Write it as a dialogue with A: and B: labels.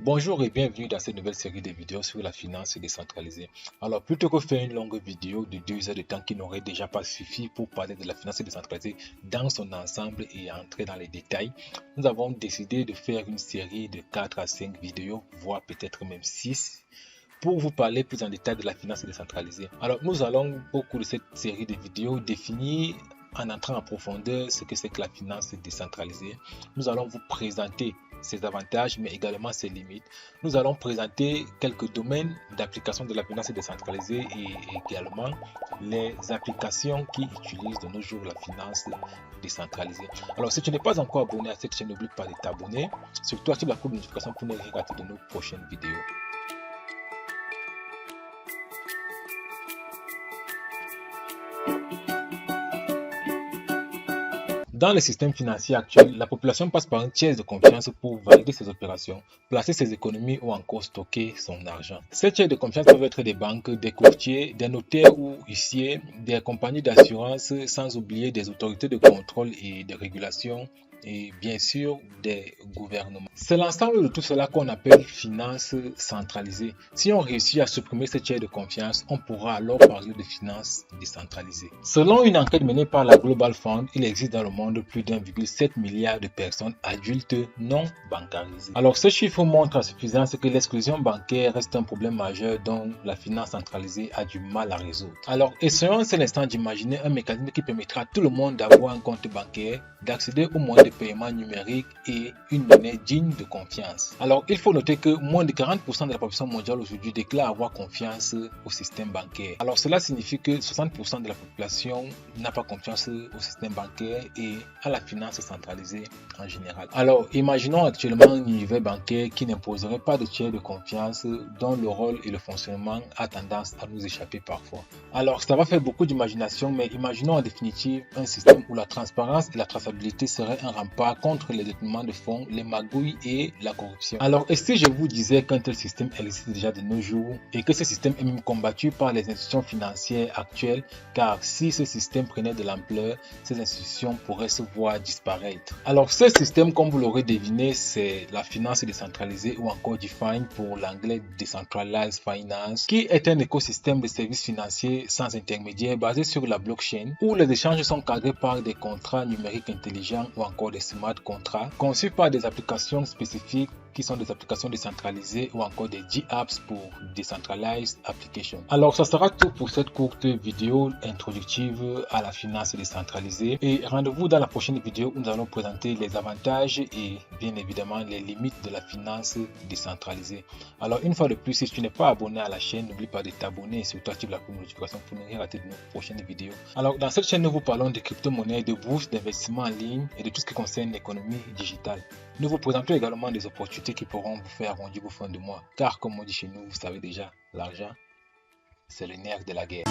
A: Bonjour et bienvenue dans cette nouvelle série de vidéos sur la finance décentralisée. Alors, plutôt que faire une longue vidéo de 2 heures de temps qui n'aurait déjà pas suffi pour parler de la finance décentralisée dans son ensemble et entrer dans les détails, nous avons décidé de faire une série de 4 à 5 vidéos, voire peut-être même 6, pour vous parler plus en détail de la finance décentralisée. Alors, nous allons au cours de cette série de vidéos définir en entrant en profondeur ce que c'est que la finance décentralisée. Nous allons vous présenter ses avantages mais également ses limites. Nous allons présenter quelques domaines d'application de la finance décentralisée et également les applications qui utilisent de nos jours la finance décentralisée. Alors si tu n'es pas encore abonné à cette chaîne, n'oublie pas de t'abonner, surtout active la cloche de notification pour ne rien rater de nos prochaines vidéos. Dans le système financier actuel, la population passe par un tiers de confiance pour valider ses opérations, placer ses économies ou encore stocker son argent. Ces tiers de confiance peuvent être des banques, des courtiers, des notaires ou huissiers, des compagnies d'assurance, sans oublier des autorités de contrôle et de régulation et bien sûr des gouvernements. C'est l'ensemble de tout cela qu'on appelle finance centralisée. Si on réussit à supprimer ce tiers de confiance, on pourra alors parler de finance décentralisée. Selon une enquête menée par la Global Fund, il existe dans le monde plus d'1,7 milliard de personnes adultes non bancarisées. Alors ce chiffre montre à suffisance que l'exclusion bancaire reste un problème majeur dont la finance centralisée a du mal à résoudre. Alors essayons à l'instant d'imaginer un mécanisme qui permettra à tout le monde d'avoir un compte bancaire, d'accéder aux moyens de paiement numérique et une monnaie digne de confiance. Alors, il faut noter que moins de 40% de la population mondiale aujourd'hui déclare avoir confiance au système bancaire. Alors, cela signifie que 60% de la population n'a pas confiance au système bancaire et à la finance centralisée en général. Alors, imaginons actuellement un univers bancaire qui n'imposerait pas de tiers de confiance dont le rôle et le fonctionnement a tendance à nous échapper parfois. Alors, ça va faire beaucoup d'imagination, mais imaginons en définitive un système où la transparence et la traçabilité seraient un rempart contre les détournements de fonds, les magouilles et la corruption. Alors, et si je vous disais qu'un tel système existe déjà de nos jours et que ce système est même combattu par les institutions financières actuelles, car si ce système prenait de l'ampleur, ces institutions pourraient se voir disparaître. Alors, ce système, comme vous l'aurez deviné, c'est la finance décentralisée ou encore DeFi pour l'anglais Decentralized Finance, qui est un écosystème de services financiers sans intermédiaire basé sur la blockchain où les échanges sont cadrés par des contrats numériques intelligents ou encore des smart contrats conçus par des applications spécifiques qui sont des applications décentralisées ou encore des DApps pour Decentralized Application. Alors, ça sera tout pour cette courte vidéo introductive à la finance décentralisée et rendez-vous dans la prochaine vidéo où nous allons présenter les avantages et bien évidemment les limites de la finance décentralisée. Alors, une fois de plus, si tu n'es pas abonné à la chaîne, n'oublie pas de t'abonner et surtout active la cloche de notification pour ne rien rater de nos prochaines vidéos. Alors, dans cette chaîne, nous vous parlons de crypto-monnaies, de bourses, d'investissement en ligne et de tout ce qui concerne l'économie digitale. Nous vous présentons également des opportunités qui pourront vous faire arrondir vos fins de mois. Car comme on dit chez nous, vous savez déjà, l'argent, c'est le nerf de la guerre.